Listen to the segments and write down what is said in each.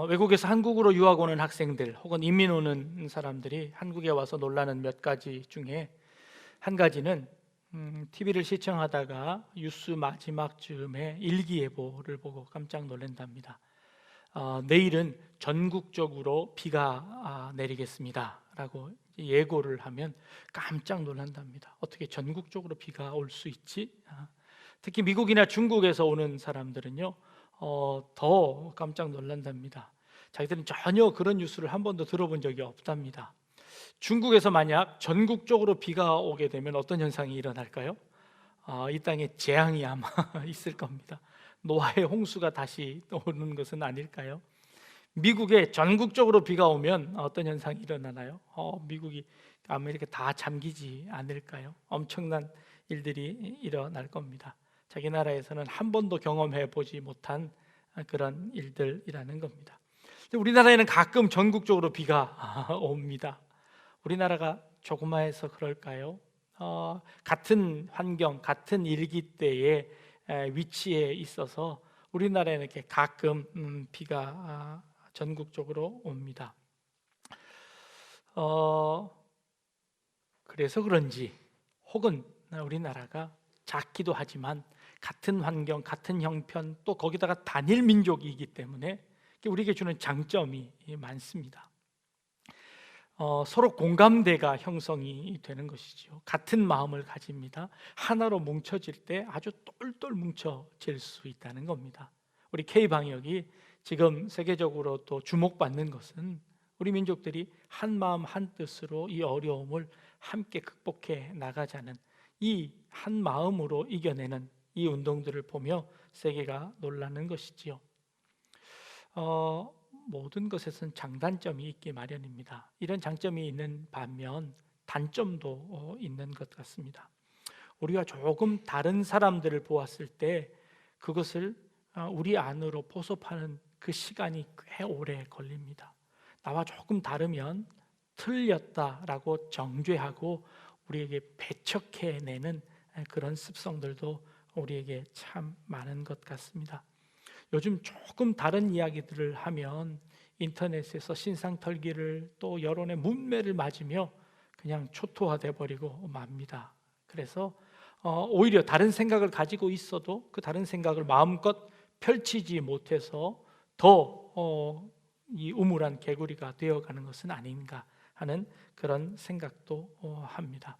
외국에서 한국으로 유학 오는 학생들 혹은 이민 오는 사람들이 한국에 와서 놀라는 몇 가지 중에 한 가지는 TV를 시청하다가 뉴스 마지막 즈음에 일기예보를 보고 깜짝 놀란답니다. 내일은 전국적으로 비가 내리겠습니다 라고 예고를 하면 깜짝 놀란답니다. 어떻게 전국적으로 비가 올 수 있지? 특히 미국이나 중국에서 오는 사람들은요 더 깜짝 놀란답니다. 자기들은 전혀 그런 뉴스를 한 번도 들어본 적이 없답니다. 중국에서 만약 전국적으로 비가 오게 되면 어떤 현상이 일어날까요? 이 땅에 재앙이 아마 있을 겁니다. 노아의 홍수가 다시 오는 것은 아닐까요? 미국에 전국적으로 비가 오면 어떤 현상이 일어나나요? 미국이 아메리카 다 잠기지 않을까요? 엄청난 일들이 일어날 겁니다. 자기 나라에서는 한 번도 경험해 보지 못한 그런 일들이라는 겁니다. 우리나라에는 가끔 전국적으로 비가 옵니다. 우리나라가 조그마해서 그럴까요? 같은 환경, 같은 일기대의 위치에 있어서 우리나라에는 이렇게 가끔 비가 전국적으로 옵니다. 그래서 그런지 혹은 우리나라가 작기도 하지만 같은 환경, 같은 형편, 또 거기다가 단일 민족이기 때문에 우리에게 주는 장점이 많습니다. 서로 공감대가 형성이 되는 것이죠. 같은 마음을 가집니다. 하나로 뭉쳐질 때 아주 똘똘 뭉쳐질 수 있다는 겁니다. 우리 K방역이 지금 세계적으로 또 주목받는 것은 우리 민족들이 한 마음 한 뜻으로 이 어려움을 함께 극복해 나가자는 이 한 마음으로 이겨내는 이 운동들을 보며 세계가 놀라는 것이지요. 모든 것에선 장단점이 있기 마련입니다. 이런 장점이 있는 반면 단점도 있는 것 같습니다. 우리가 조금 다른 사람들을 보았을 때 그것을 우리 안으로 포섭하는 그 시간이 꽤 오래 걸립니다. 나와 조금 다르면 틀렸다라고 정죄하고 우리에게 배척해내는 그런 습성들도 우리에게 참 많은 것 같습니다. 요즘 조금 다른 이야기들을 하면 인터넷에서 신상털기를 또 여론의 문매를 맞으며 그냥 초토화돼 버리고 맙니다. 그래서 오히려 다른 생각을 가지고 있어도 그 다른 생각을 마음껏 펼치지 못해서 더 이 우물한 개구리가 되어가는 것은 아닌가 하는 그런 생각도 합니다.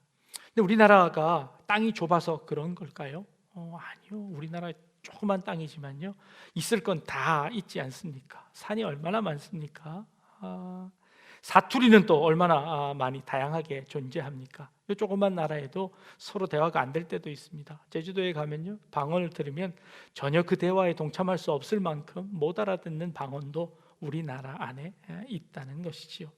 근데 우리나라가 땅이 좁아서 그런 걸까요? 아니요. 우리나라 조그만 땅이지만요 있을 건 다 있지 않습니까? 산이 얼마나 많습니까? 사투리는 또 얼마나 많이 다양하게 존재합니까? 이 조그만 나라에도 서로 대화가 안 될 때도 있습니다. 제주도에 가면요 방언을 들으면 전혀 그 대화에 동참할 수 없을 만큼 못 알아듣는 방언도 우리나라 안에 있다는 것이지요.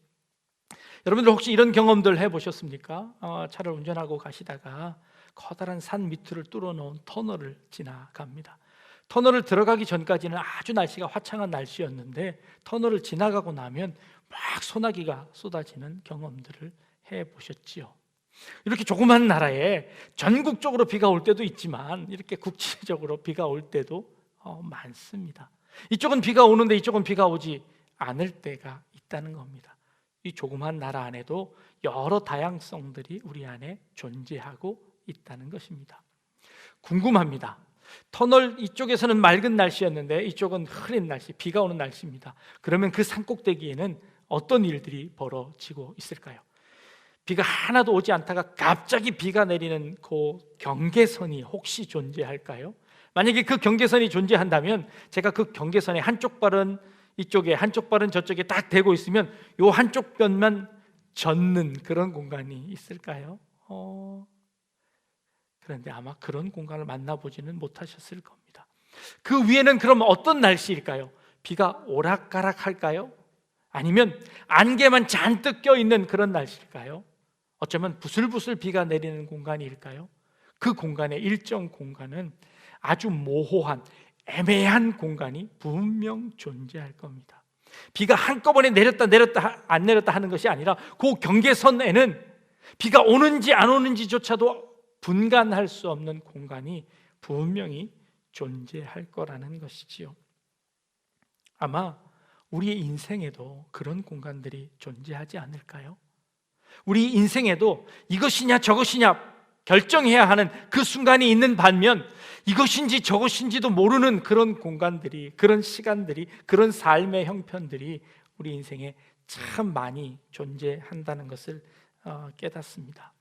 여러분들 혹시 이런 경험들 해보셨습니까? 차를 운전하고 가시다가 커다란 산 밑을 뚫어놓은 터널을 지나갑니다. 터널을 들어가기 전까지는 아주 날씨가 화창한 날씨였는데 터널을 지나가고 나면 막 소나기가 쏟아지는 경험들을 해보셨지요. 이렇게 조그만 나라에 전국적으로 비가 올 때도 있지만 이렇게 국지적으로 비가 올 때도 많습니다. 이쪽은 비가 오는데 이쪽은 비가 오지 않을 때가 있다는 겁니다. 이 조그만 나라 안에도 여러 다양성들이 우리 안에 존재하고 있다는 것입니다. 궁금합니다. 터널 이쪽에서는 맑은 날씨였는데 이쪽은 흐린 날씨, 비가 오는 날씨입니다. 그러면 그 산꼭대기에는 어떤 일들이 벌어지고 있을까요? 비가 하나도 오지 않다가 갑자기 비가 내리는 그 경계선이 혹시 존재할까요? 만약에 그 경계선이 존재한다면 제가 그 경계선의 한쪽 발은 이쪽에 한쪽 발은 저쪽에 딱 대고 있으면 요 한쪽 변만 젖는 그런 공간이 있을까요? 그런데 아마 그런 공간을 만나보지는 못하셨을 겁니다. 그 위에는 그럼 어떤 날씨일까요? 비가 오락가락할까요? 아니면 안개만 잔뜩 껴있는 그런 날씨일까요? 어쩌면 부슬부슬 비가 내리는 공간일까요? 그 공간의 일정 공간은 아주 모호한 애매한 공간이 분명 존재할 겁니다. 비가 한꺼번에 내렸다 안 내렸다 하는 것이 아니라 그 경계선에는 비가 오는지 안 오는지조차도 분간할 수 없는 공간이 분명히 존재할 거라는 것이지요. 아마 우리의 인생에도 그런 공간들이 존재하지 않을까요? 우리 인생에도 이것이냐 저것이냐 결정해야 하는 그 순간이 있는 반면 이것인지 저것인지도 모르는 그런 공간들이, 그런 시간들이, 그런 삶의 형편들이 우리 인생에 참 많이 존재한다는 것을 깨닫습니다.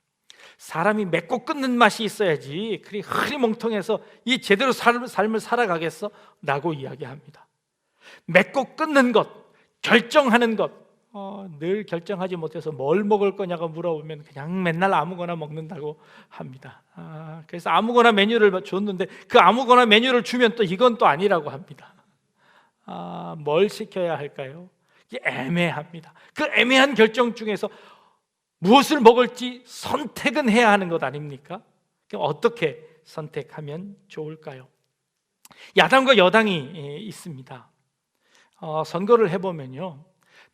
사람이 맺고 끊는 맛이 있어야지 그리 흐리멍텅해서 이 제대로 삶을 살아가겠어? 라고 이야기합니다. 맺고 끊는 것, 결정하는 것, 늘 결정하지 못해서 뭘 먹을 거냐고 물어보면 그냥 맨날 아무거나 먹는다고 합니다. 그래서 아무거나 메뉴를 줬는데 그 아무거나 메뉴를 주면 또 이건 또 아니라고 합니다. 뭘 시켜야 할까요? 이게 애매합니다. 그 애매한 결정 중에서 무엇을 먹을지 선택은 해야 하는 것 아닙니까? 그럼 어떻게 선택하면 좋을까요? 야당과 여당이 있습니다. 선거를 해보면요,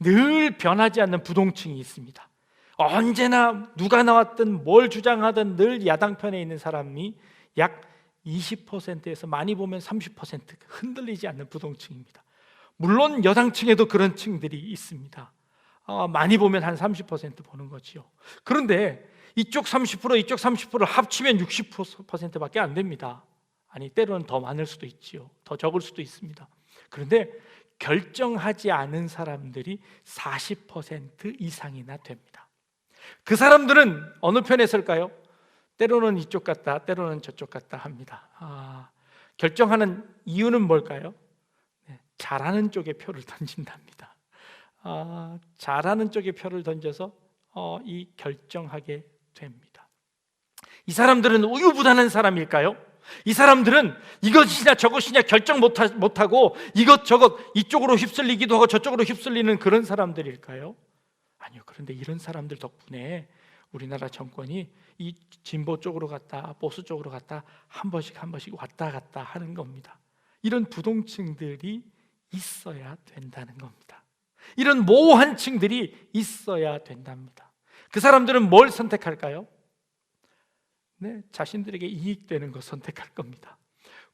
늘 변하지 않는 부동층이 있습니다. 언제나 누가 나왔든 뭘 주장하든 늘 야당 편에 있는 사람이 약 20%에서 많이 보면 30% 흔들리지 않는 부동층입니다. 물론 여당층에도 그런 층들이 있습니다. 많이 보면 한 30% 보는 거지요. 그런데 이쪽 30%, 이쪽 30%를 합치면 60%밖에 안 됩니다. 아니, 때로는 더 많을 수도 있지요. 더 적을 수도 있습니다. 그런데 결정하지 않은 사람들이 40% 이상이나 됩니다. 그 사람들은 어느 편에 설까요? 때로는 이쪽 같다, 때로는 저쪽 같다 합니다. 결정하는 이유는 뭘까요? 잘하는 쪽에 표를 던진답니다. 잘하는 쪽에 표를 던져서 이 결정하게 됩니다. 이 사람들은 우유부단한 사람일까요? 이 사람들은 이것이냐 저것이냐 결정 못하고 이것저것 이쪽으로 휩쓸리기도 하고 저쪽으로 휩쓸리는 그런 사람들일까요? 아니요. 그런데 이런 사람들 덕분에 우리나라 정권이 이 진보 쪽으로 갔다 보수 쪽으로 갔다 한 번씩 왔다 갔다 하는 겁니다. 이런 부동층들이 있어야 된다는 겁니다. 이런 모호한 층들이 있어야 된답니다. 그 사람들은 뭘 선택할까요? 자신들에게 이익되는 것 선택할 겁니다.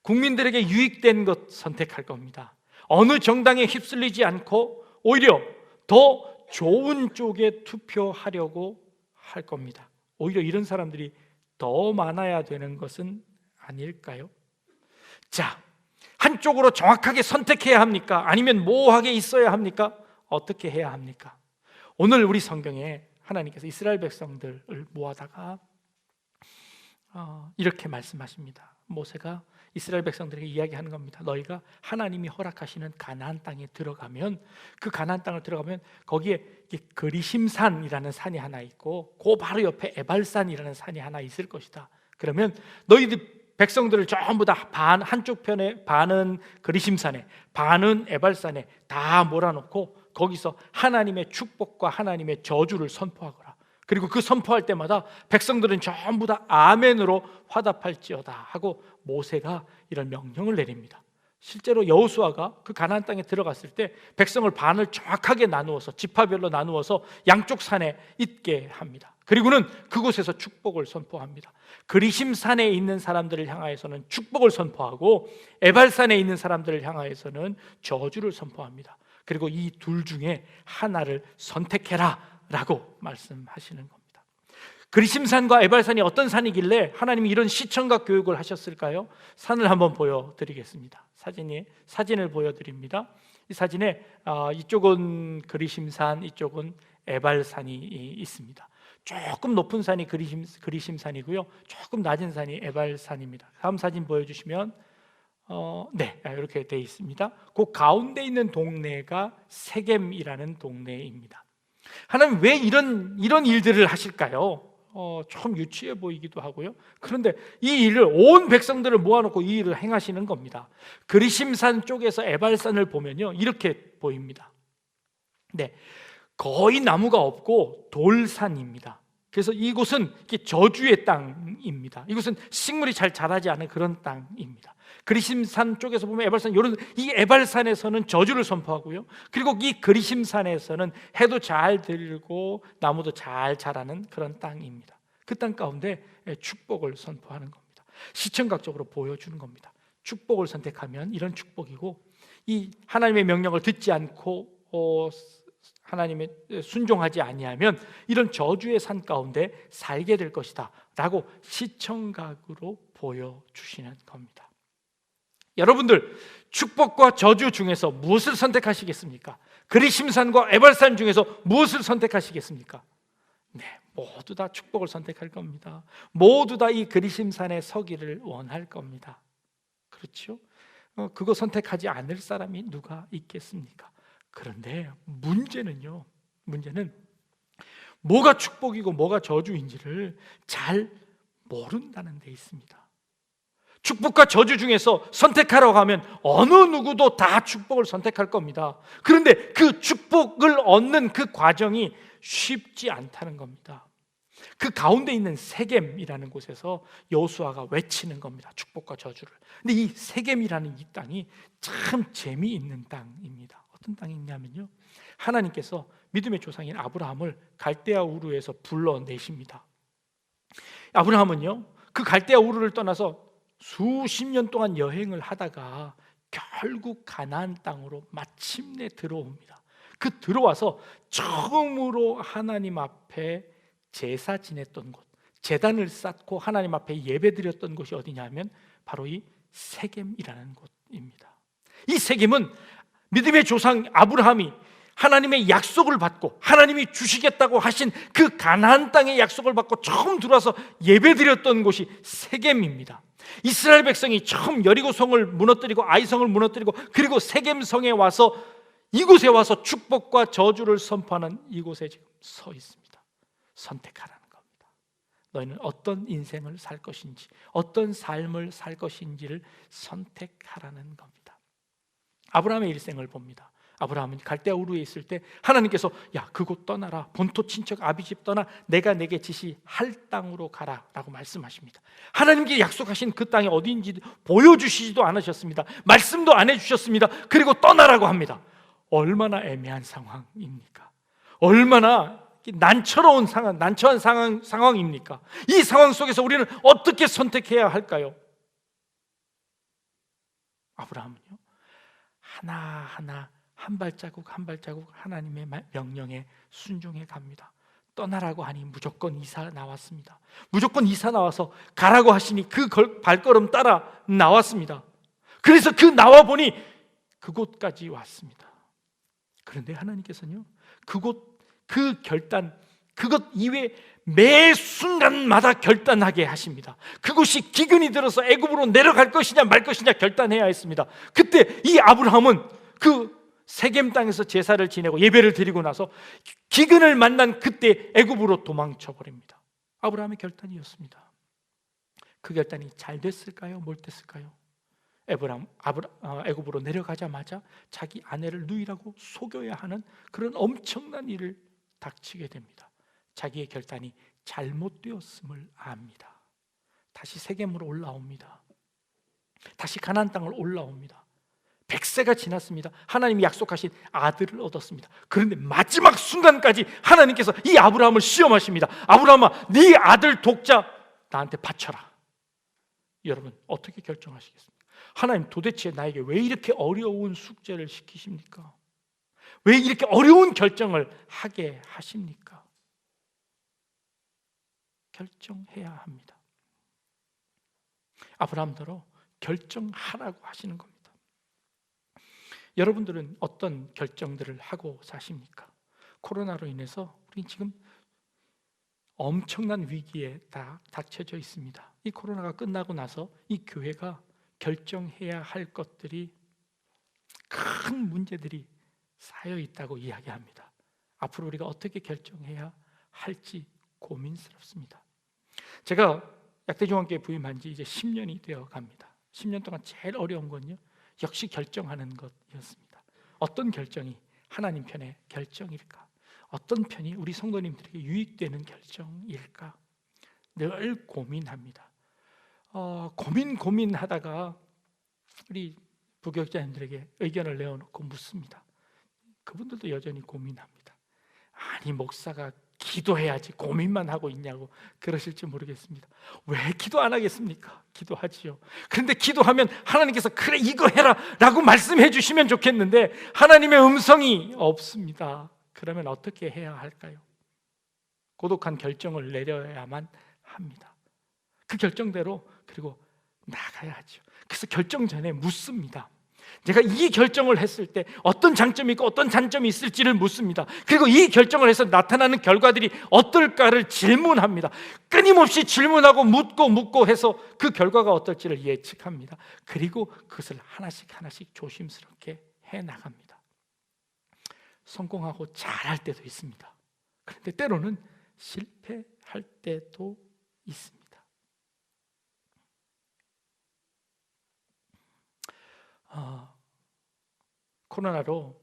국민들에게 유익된 것 선택할 겁니다. 어느 정당에 휩쓸리지 않고 오히려 더 좋은 쪽에 투표하려고 할 겁니다. 오히려 이런 사람들이 더 많아야 되는 것은 아닐까요? 자, 한쪽으로 정확하게 선택해야 합니까? 아니면 모호하게 있어야 합니까? 어떻게 해야 합니까? 오늘 우리 성경에 하나님께서 이스라엘 백성들을 모아다가 이렇게 말씀하십니다. 모세가 이스라엘 백성들에게 이야기하는 겁니다. 너희가 하나님이 허락하시는 가나안 땅에 들어가면, 그 가나안 땅을 들어가면 거기에 그리심산이라는 산이 하나 있고 그 바로 옆에 에발산이라는 산이 하나 있을 것이다. 그러면 너희들 백성들을 전부 다 한쪽 편에 반은 그리심산에 반은 에발산에 다 몰아놓고 거기서 하나님의 축복과 하나님의 저주를 선포하거라. 그리고 그 선포할 때마다 백성들은 전부 다 아멘으로 화답할지어다 하고 모세가 이런 명령을 내립니다. 실제로 여호수아가 그 가나안 땅에 들어갔을 때 백성을 반을 정확하게 나누어서 지파별로 나누어서 양쪽 산에 있게 합니다. 그리고는 그곳에서 축복을 선포합니다. 그리심산에 있는 사람들을 향하여서는 축복을 선포하고 에발산에 있는 사람들을 향하여서는 저주를 선포합니다. 그리고 이 둘 중에 하나를 선택해라 라고 말씀하시는 겁니다. 그리심산과 에발산이 어떤 산이길래 하나님이 이런 시청각 교육을 하셨을까요? 산을 한번 보여드리겠습니다. 사진을 보여드립니다. 이 사진에 이쪽은 그리심산, 이쪽은 에발산이 있습니다. 조금 높은 산이 그리심산이고요, 조금 낮은 산이 에발산입니다. 다음 사진 보여주시면 이렇게 되어 있습니다. 그 가운데 있는 동네가 세겜이라는 동네입니다. 하나님 왜 이런 일들을 하실까요? 좀 유치해 보이기도 하고요. 그런데 이 일을 온 백성들을 모아놓고 이 일을 행하시는 겁니다. 그리심산 쪽에서 에발산을 보면요, 이렇게 보입니다. 거의 나무가 없고 돌산입니다. 그래서 이곳은 저주의 땅입니다. 이곳은 식물이 잘 자라지 않은 그런 땅입니다. 그리심산 쪽에서 보면 에발산, 이 에발산에서는 저주를 선포하고요, 그리고 이 그리심산에서는 해도 잘 들고 나무도 잘 자라는 그런 땅입니다. 그 땅 가운데 축복을 선포하는 겁니다. 시청각적으로 보여주는 겁니다. 축복을 선택하면 이런 축복이고, 이 하나님의 명령을 듣지 않고 하나님의 순종하지 아니하면 이런 저주의 산 가운데 살게 될 것이다 라고 시청각으로 보여주시는 겁니다. 여러분들, 축복과 저주 중에서 무엇을 선택하시겠습니까? 그리심산과 에발산 중에서 무엇을 선택하시겠습니까? 네, 모두 다 축복을 선택할 겁니다. 모두 다 이 그리심산에 서기를 원할 겁니다. 그렇죠? 그거 선택하지 않을 사람이 누가 있겠습니까? 그런데 문제는 뭐가 축복이고 뭐가 저주인지를 잘 모른다는 데 있습니다. 축복과 저주 중에서 선택하라고 하면 어느 누구도 다 축복을 선택할 겁니다. 그런데 그 축복을 얻는 그 과정이 쉽지 않다는 겁니다. 그 가운데 있는 세겜이라는 곳에서 여호수아가 외치는 겁니다. 축복과 저주를. 근데 이 세겜이라는 이 땅이 참 재미있는 땅입니다. 어떤 땅이냐면요, 하나님께서 믿음의 조상인 아브라함을 갈대아 우르에서 불러내십니다. 아브라함은요, 그 갈대아 우르를 떠나서 수십 년 동안 여행을 하다가 결국 가나안 땅으로 마침내 들어옵니다. 그 들어와서 처음으로 하나님 앞에 제사 지냈던 곳, 제단을 쌓고 하나님 앞에 예배드렸던 곳이 어디냐면 바로 이 세겜이라는 곳입니다. 이 세겜은 믿음의 조상 아브라함이 하나님의 약속을 받고 하나님이 주시겠다고 하신 그 가나안 땅의 약속을 받고 처음 들어와서 예배드렸던 곳이 세겜입니다. 이스라엘 백성이 처음 여리고성을 무너뜨리고 아이성을 무너뜨리고 그리고 세겜성에 와서 이곳에 와서 축복과 저주를 선포하는 이곳에 지금 서 있습니다. 선택하라는 겁니다. 너희는 어떤 인생을 살 것인지, 어떤 삶을 살 것인지를 선택하라는 겁니다. 아브라함의 일생을 봅니다. 아브라함은 갈대아 우르에 있을 때 하나님께서 야, 그곳 떠나라, 본토 친척 아비집 떠나 내가 내게 지시할 땅으로 가라 라고 말씀하십니다. 하나님께 약속하신 그 땅이 어디인지 보여주시지도 않으셨습니다. 말씀도 안 해주셨습니다. 그리고 떠나라고 합니다. 얼마나 애매한 상황입니까? 얼마나 난처한 상황입니까? 이 상황 속에서 우리는 어떻게 선택해야 할까요? 아브라함은요, 하나하나 한 발자국 한 발자국 하나님의 명령에 순종해 갑니다. 떠나라고 하니 무조건 이사 나왔습니다. 무조건 이사 나와서 가라고 하시니 그 발걸음 따라 나왔습니다. 그래서 그 나와 보니 그곳까지 왔습니다. 그런데 하나님께서는요, 그 결단, 그것 이외에 매 순간마다 결단하게 하십니다. 그곳이 기근이 들어서 애굽으로 내려갈 것이냐 말 것이냐 결단해야 했습니다. 그때 이 아브라함은 그 세겜 땅에서 제사를 지내고 예배를 드리고 나서 기근을 만난 그때 애굽으로 도망쳐 버립니다. 아브라함의 결단이었습니다. 그 결단이 잘 됐을까요? 못 됐을까요? 애굽으로 내려가자마자 자기 아내를 누이라고 속여야 하는 그런 엄청난 일을 닥치게 됩니다. 자기의 결단이 잘못되었음을 압니다. 다시 세겜으로 올라옵니다. 다시 가나안 땅을 올라옵니다. 100세가 지났습니다. 하나님이 약속하신 아들을 얻었습니다. 그런데 마지막 순간까지 하나님께서 이 아브라함을 시험하십니다. 아브라함아, 네 아들 독자 나한테 바쳐라. 여러분, 어떻게 결정하시겠습니까? 하나님, 도대체 나에게 왜 이렇게 어려운 숙제를 시키십니까? 왜 이렇게 어려운 결정을 하게 하십니까? 결정해야 합니다. 아브라함대로 결정하라고 하시는 겁니다. 여러분들은 어떤 결정들을 하고 사십니까? 코로나로 인해서 우리 지금 엄청난 위기에 다 닥쳐져 있습니다. 이 코로나가 끝나고 나서 이 교회가 결정해야 할 것들이, 큰 문제들이 쌓여 있다고 이야기합니다. 앞으로 우리가 어떻게 결정해야 할지 고민스럽습니다. 제가 약대중앙교회 부임한 지 이제 10년이 되어 갑니다. 10년 동안 제일 어려운 건요, 역시 결정하는 것이었습니다. 어떤 결정이 하나님 편의 결정일까? 어떤 편이 우리 성도님들에게 유익되는 결정일까? 늘 고민합니다. 고민하다가 우리 부교육자님들에게 의견을 내어놓고 묻습니다. 그분들도 여전히 고민합니다. 아니, 목사가 기도해야지 고민만 하고 있냐고 그러실지 모르겠습니다. 왜 기도 안 하겠습니까? 기도하지요. 그런데 기도하면 하나님께서 그래 이거 해라 라고 말씀해 주시면 좋겠는데 하나님의 음성이 없습니다. 그러면 어떻게 해야 할까요? 고독한 결정을 내려야만 합니다. 그 결정대로 그리고 나가야 하죠. 그래서 결정 전에 묻습니다. 제가 이 결정을 했을 때 어떤 장점이 있고 어떤 단점이 있을지를 묻습니다. 그리고 이 결정을 해서 나타나는 결과들이 어떨까를 질문합니다. 끊임없이 질문하고 묻고 해서 그 결과가 어떨지를 예측합니다. 그리고 그것을 하나씩 조심스럽게 해나갑니다. 성공하고 잘할 때도 있습니다. 그런데 때로는 실패할 때도 있습니다. 코로나로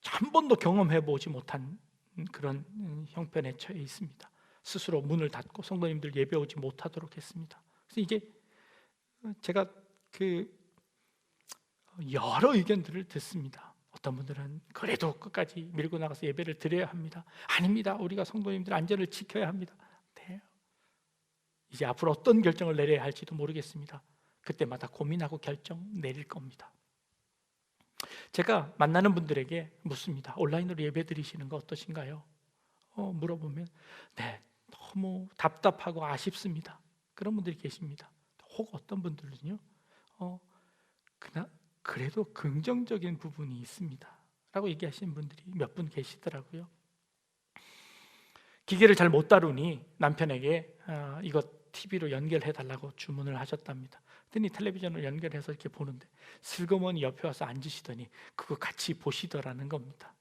한 번도 경험해 보지 못한 그런 형편에 처해 있습니다. 스스로 문을 닫고 성도님들 예배 오지 못하도록 했습니다. 그래서 이게 제가 여러 의견들을 듣습니다. 어떤 분들은 그래도 끝까지 밀고 나가서 예배를 드려야 합니다. 아닙니다. 우리가 성도님들 안전을 지켜야 합니다. 네. 이제 앞으로 어떤 결정을 내려야 할지도 모르겠습니다. 그때마다 고민하고 결정 내릴 겁니다. 제가 만나는 분들에게 묻습니다. 온라인으로 예배 드리시는 거 어떠신가요? 물어보면 네, 너무 답답하고 아쉽습니다. 그런 분들이 계십니다. 혹 어떤 분들은요, 그래도 긍정적인 부분이 있습니다 라고 얘기하시는 분들이 몇 분 계시더라고요. 기계를 잘 못 다루니 남편에게 이거 TV로 연결해 달라고 주문을 하셨답니다. 그랬더니 텔레비전을 연결해서 이렇게 보는데 슬그머니 옆에 와서 앉으시더니 그거 같이 보시더라는 겁니다.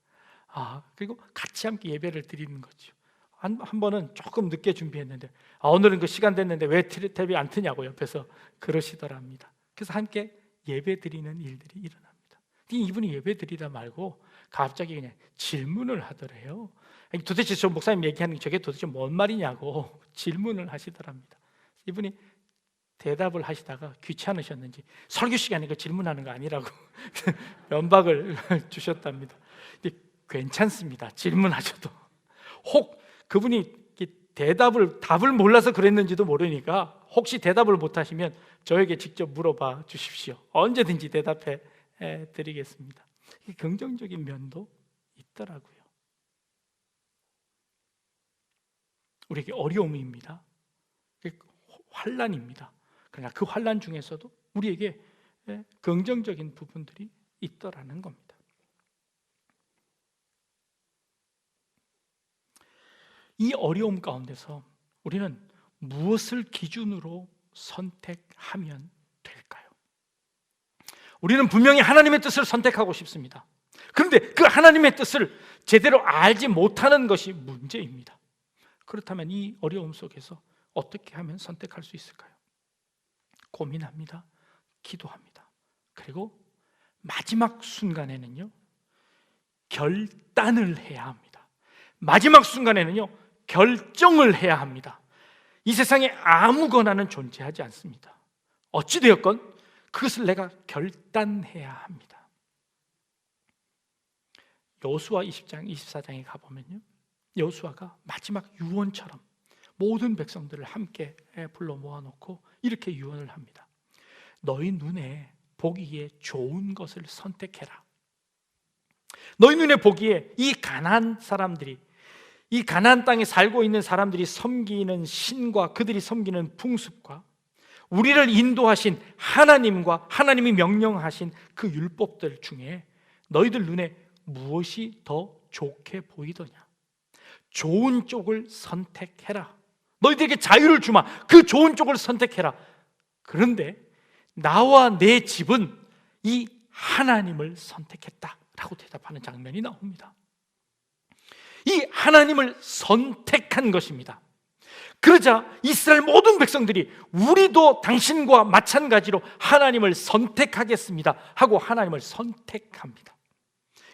그리고 같이 함께 예배를 드리는 거죠. 한 번은 조금 늦게 준비했는데 오늘은 그 시간 됐는데 왜 텔레비 안 트냐고 옆에서 그러시더랍니다. 그래서 함께 예배 드리는 일들이 일어납니다. 이분이 예배 드리다 말고 갑자기 그냥 질문을 하더래요. 도대체 저 목사님 얘기하는 게 저게 도대체 뭔 말이냐고 질문을 하시더랍니다. 이분이 대답을 하시다가 귀찮으셨는지 설교 시간에 그 질문하는 거 아니라고 면박을 주셨답니다. 근데 괜찮습니다. 질문하셔도. 혹 그분이 답을 몰라서 그랬는지도 모르니까 혹시 대답을 못하시면 저에게 직접 물어봐 주십시오. 언제든지 대답해 드리겠습니다. 긍정적인 면도 있더라고요. 우리에게 어려움입니다. 환난입니다. 그러나 그 환난 중에서도 우리에게 긍정적인 부분들이 있더라는 겁니다. 이 어려움 가운데서 우리는 무엇을 기준으로 선택하면 될까요? 우리는 분명히 하나님의 뜻을 선택하고 싶습니다. 그런데 그 하나님의 뜻을 제대로 알지 못하는 것이 문제입니다. 그렇다면 이 어려움 속에서 어떻게 하면 선택할 수 있을까요? 고민합니다. 기도합니다. 그리고 마지막 순간에는요, 결단을 해야 합니다. 마지막 순간에는요, 결정을 해야 합니다. 이 세상에 아무거나는 존재하지 않습니다. 어찌되었건 그것을 내가 결단해야 합니다. 여호수아 20장, 24장에 가보면요, 여호수아가 마지막 유언처럼 모든 백성들을 함께 불러 모아놓고 이렇게 유언을 합니다. 너희 눈에 보기에 좋은 것을 선택해라. 너희 눈에 보기에 이 가나안 사람들이, 이 가나안 땅에 살고 있는 사람들이 섬기는 신과 그들이 섬기는 풍습과 우리를 인도하신 하나님과 하나님이 명령하신 그 율법들 중에 너희들 눈에 무엇이 더 좋게 보이더냐? 좋은 쪽을 선택해라. 너희들에게 자유를 주마. 그 좋은 쪽을 선택해라. 그런데 나와 내 집은 이 하나님을 선택했다라고 대답하는 장면이 나옵니다. 이 하나님을 선택한 것입니다. 그러자 이스라엘 모든 백성들이 우리도 당신과 마찬가지로 하나님을 선택하겠습니다 하고 하나님을 선택합니다.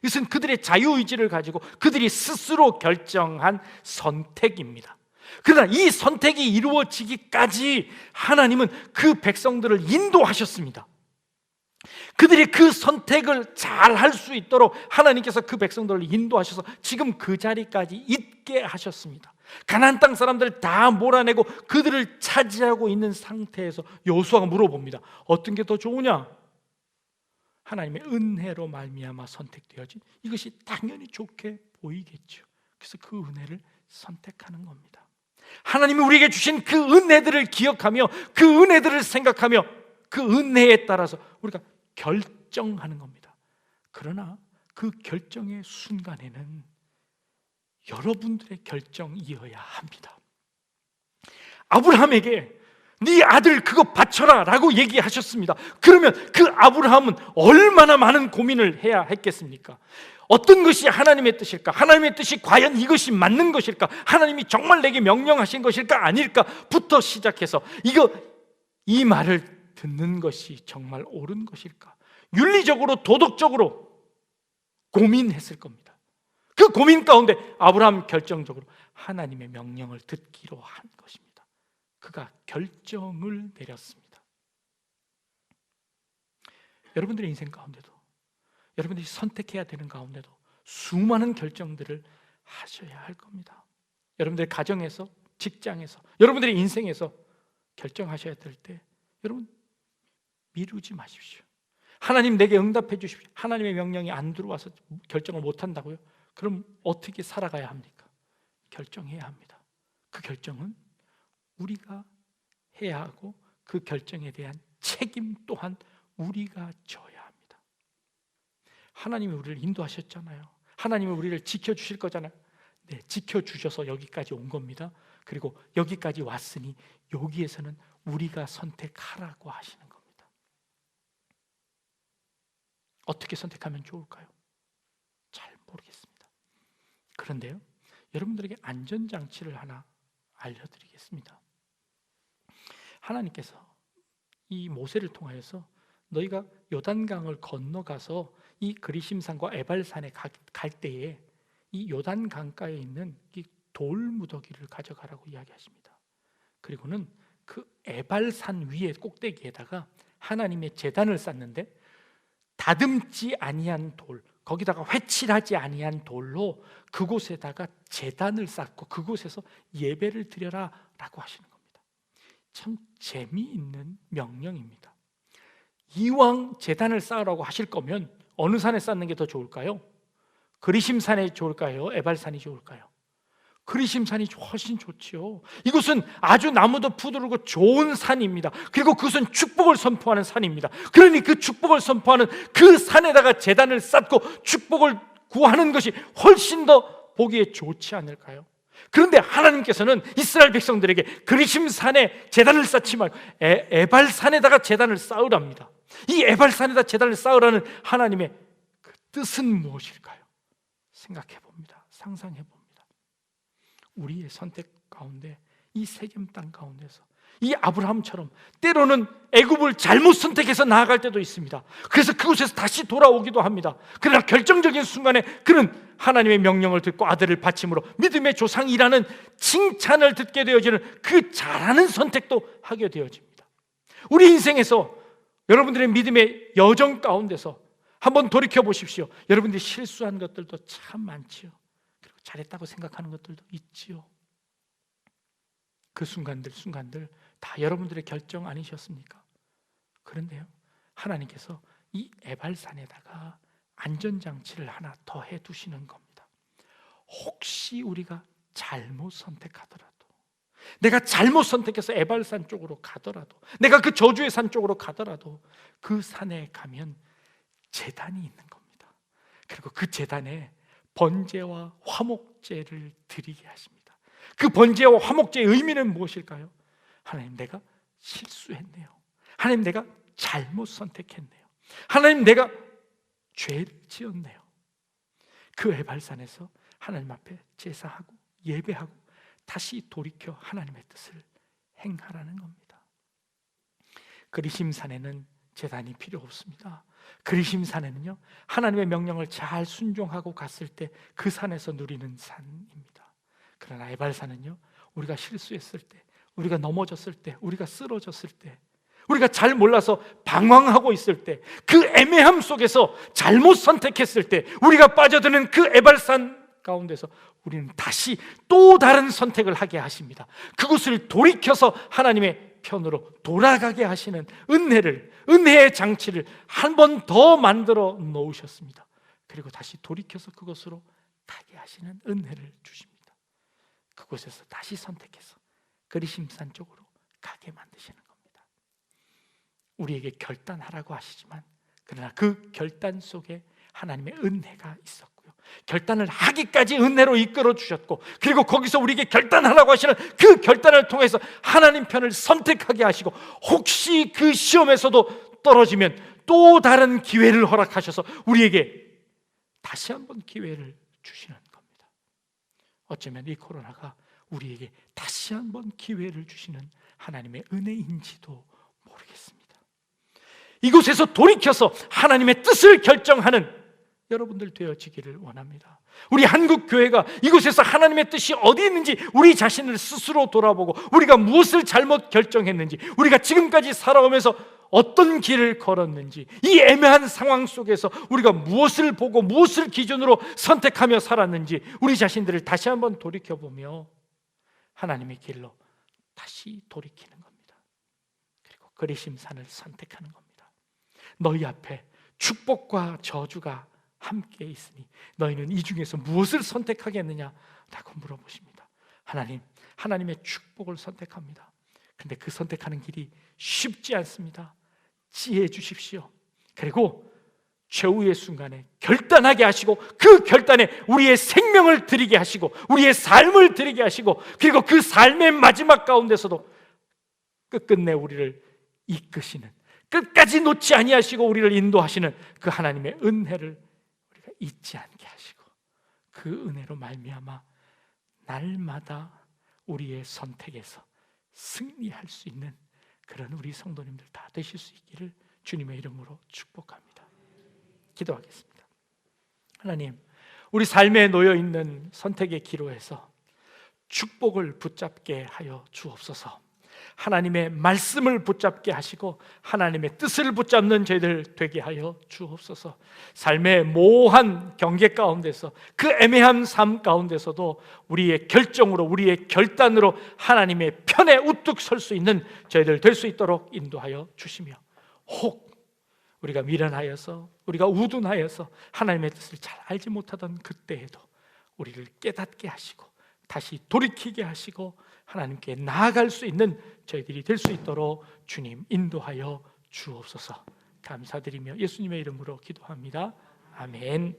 이것은 그들의 자유의지를 가지고 그들이 스스로 결정한 선택입니다. 그러나 이 선택이 이루어지기까지 하나님은 그 백성들을 인도하셨습니다. 그들이 그 선택을 잘 할 수 있도록 하나님께서 그 백성들을 인도하셔서 지금 그 자리까지 있게 하셨습니다. 가나안 땅 사람들 다 몰아내고 그들을 차지하고 있는 상태에서 여호수아가 물어봅니다. 어떤 게 더 좋으냐? 하나님의 은혜로 말미암아 선택되어진 이것이 당연히 좋게 보이겠죠. 그래서 그 은혜를 선택하는 겁니다. 하나님이 우리에게 주신 그 은혜들을 기억하며 그 은혜들을 생각하며 그 은혜에 따라서 우리가 결정하는 겁니다. 그러나 그 결정의 순간에는 여러분들의 결정이어야 합니다. 아브라함에게 네 아들 그거 바쳐라 라고 얘기하셨습니다. 그러면 그 아브라함은 얼마나 많은 고민을 해야 했겠습니까? 어떤 것이 하나님의 뜻일까? 하나님의 뜻이 과연 이것이 맞는 것일까? 하나님이 정말 내게 명령하신 것일까? 아닐까? 부터 시작해서 이 말을 듣는 것이 정말 옳은 것일까? 윤리적으로 도덕적으로 고민했을 겁니다. 그 고민 가운데 아브라함 결정적으로 하나님의 명령을 듣기로 한 것입니다. 그가 결정을 내렸습니다. 여러분들의 인생 가운데도, 여러분들이 선택해야 되는 가운데도 수많은 결정들을 하셔야 할 겁니다. 여러분들의 가정에서, 직장에서, 여러분들의 인생에서 결정하셔야 될 때 여러분 미루지 마십시오. 하나님 내게 응답해 주십시오. 하나님의 명령이 안 들어와서 결정을 못 한다고요? 그럼 어떻게 살아가야 합니까? 결정해야 합니다. 그 결정은 우리가 해야 하고 그 결정에 대한 책임 또한 우리가 져야 합니다. 하나님이 우리를 인도하셨잖아요. 하나님이 우리를 지켜주실 거잖아요. 네, 지켜주셔서 여기까지 온 겁니다. 그리고 여기까지 왔으니 여기에서는 우리가 선택하라고 하시는 겁니다. 어떻게 선택하면 좋을까요? 잘 모르겠습니다. 그런데요, 여러분들에게 안전장치를 하나 알려드리겠습니다. 하나님께서 이 모세를 통하여서 너희가 요단강을 건너가서 이 그리심산과 에발산에 갈 때에 이 요단 강가에 있는 이 돌무더기를 가져가라고 이야기하십니다. 그리고는 그 에발산 위에 꼭대기에다가 하나님의 제단을 쌓는데 다듬지 아니한 돌, 거기다가 회칠하지 아니한 돌로 그곳에다가 제단을 쌓고 그곳에서 예배를 드려라 라고 하시는 겁니다. 참 재미있는 명령입니다. 이왕 제단을 쌓으라고 하실 거면 어느 산에 쌓는 게 더 좋을까요? 그리심산이 좋을까요? 에발산이 좋을까요? 그리심산이 훨씬 좋지요. 이곳은 아주 나무도 푸르고 좋은 산입니다. 그리고 그것은 축복을 선포하는 산입니다. 그러니 그 축복을 선포하는 그 산에다가 제단을 쌓고 축복을 구하는 것이 훨씬 더 보기에 좋지 않을까요? 그런데 하나님께서는 이스라엘 백성들에게 그리심산에 제단을 쌓지 말고 에발산에다가 제단을 쌓으랍니다. 이 에발산에다 제단을 쌓으라는 하나님의 그 뜻은 무엇일까요? 생각해 봅니다. 상상해 봅니다. 우리의 선택 가운데 이 세겜 땅 가운데서 이 아브라함처럼 때로는 애굽을 잘못 선택해서 나아갈 때도 있습니다. 그래서 그곳에서 다시 돌아오기도 합니다. 그러나 결정적인 순간에 그는 하나님의 명령을 듣고 아들을 바침으로 믿음의 조상이라는 칭찬을 듣게 되어지는 그 잘하는 선택도 하게 되어집니다. 우리 인생에서 여러분들의 믿음의 여정 가운데서 한번 돌이켜 보십시오. 여러분들이 실수한 것들도 참 많지요. 그리고 잘했다고 생각하는 것들도 있지요. 그 순간들 다 여러분들의 결정 아니셨습니까? 그런데요, 하나님께서 이 에발산에다가 안전장치를 하나 더 해두시는 겁니다. 혹시 우리가 잘못 선택하더라도, 내가 잘못 선택해서 에발산 쪽으로 가더라도, 내가 그 저주의 산 쪽으로 가더라도 그 산에 가면 제단이 있는 겁니다. 그리고 그 제단에 번제와 화목제를 드리게 하십니다. 그 번제와 화목제의 의미는 무엇일까요? 하나님, 내가 실수했네요. 하나님, 내가 잘못 선택했네요. 하나님, 내가 죄를 지었네요. 그 에발산에서 하나님 앞에 제사하고 예배하고 다시 돌이켜 하나님의 뜻을 행하라는 겁니다. 그리심산에는 제단이 필요 없습니다. 그리심산에는요, 하나님의 명령을 잘 순종하고 갔을 때 그 산에서 누리는 산입니다. 그러나 에발산은요, 우리가 실수했을 때, 우리가 넘어졌을 때, 우리가 쓰러졌을 때, 우리가 잘 몰라서 방황하고 있을 때, 그 애매함 속에서 잘못 선택했을 때 우리가 빠져드는 그 에발산 가운데서 우리는 다시 또 다른 선택을 하게 하십니다. 그것을 돌이켜서 하나님의 편으로 돌아가게 하시는 은혜의 장치를 한 번 더 만들어 놓으셨습니다. 그리고 다시 돌이켜서 그곳으로 가게 하시는 은혜를 주십니다. 그곳에서 다시 선택해서 그리심산 쪽으로 가게 만드시는 겁니다. 우리에게 결단하라고 하시지만 그러나 그 결단 속에 하나님의 은혜가 있었고요, 결단을 하기까지 은혜로 이끌어 주셨고, 그리고 거기서 우리에게 결단하라고 하시는 그 결단을 통해서 하나님 편을 선택하게 하시고, 혹시 그 시험에서도 떨어지면 또 다른 기회를 허락하셔서 우리에게 다시 한번 기회를 주시는 겁니다. 어쩌면 이 코로나가 우리에게 다시 한번 기회를 주시는 하나님의 은혜인지도 모르겠습니다. 이곳에서 돌이켜서 하나님의 뜻을 결정하는 여러분들 되어지기를 원합니다. 우리 한국교회가 이곳에서 하나님의 뜻이 어디 있는지 우리 자신을 스스로 돌아보고, 우리가 무엇을 잘못 결정했는지, 우리가 지금까지 살아오면서 어떤 길을 걸었는지, 이 애매한 상황 속에서 우리가 무엇을 보고 무엇을 기준으로 선택하며 살았는지 우리 자신들을 다시 한번 돌이켜보며 하나님의 길로 다시 돌이키는 겁니다. 그리고 그리심산을 선택하는 겁니다. 너희 앞에 축복과 저주가 함께 있으니 너희는 이 중에서 무엇을 선택하겠느냐라고 물어보십니다. 하나님의 축복을 선택합니다. 근데 그 선택하는 길이 쉽지 않습니다. 지혜 주십시오. 그리고 최후의 순간에 결단하게 하시고, 그 결단에 우리의 생명을 드리게 하시고, 우리의 삶을 드리게 하시고, 그리고 그 삶의 마지막 가운데서도 끝끝내 우리를 이끄시는, 끝까지 놓지 아니하시고 우리를 인도하시는 그 하나님의 은혜를 우리가 잊지 않게 하시고, 그 은혜로 말미암아 날마다 우리의 선택에서 승리할 수 있는 그런 우리 성도님들 다 되실 수 있기를 주님의 이름으로 축복합니다. 기도하겠습니다. 하나님, 우리 삶에 놓여 있는 선택의 기로에서 축복을 붙잡게 하여 주옵소서. 하나님의 말씀을 붙잡게 하시고 하나님의 뜻을 붙잡는 저희들 되게 하여 주옵소서. 삶의 모호한 경계 가운데서, 그 애매한 삶 가운데서도 우리의 결정으로, 우리의 결단으로 하나님의 편에 우뚝 설 수 있는 저희들 될 수 있도록 인도하여 주시며, 혹 우리가 미련하여서, 우리가 우둔하여서 하나님의 뜻을 잘 알지 못하던 그때에도 우리를 깨닫게 하시고 다시 돌이키게 하시고 하나님께 나아갈 수 있는 저희들이 될 수 있도록 주님 인도하여 주옵소서. 감사드리며 예수님의 이름으로 기도합니다. 아멘.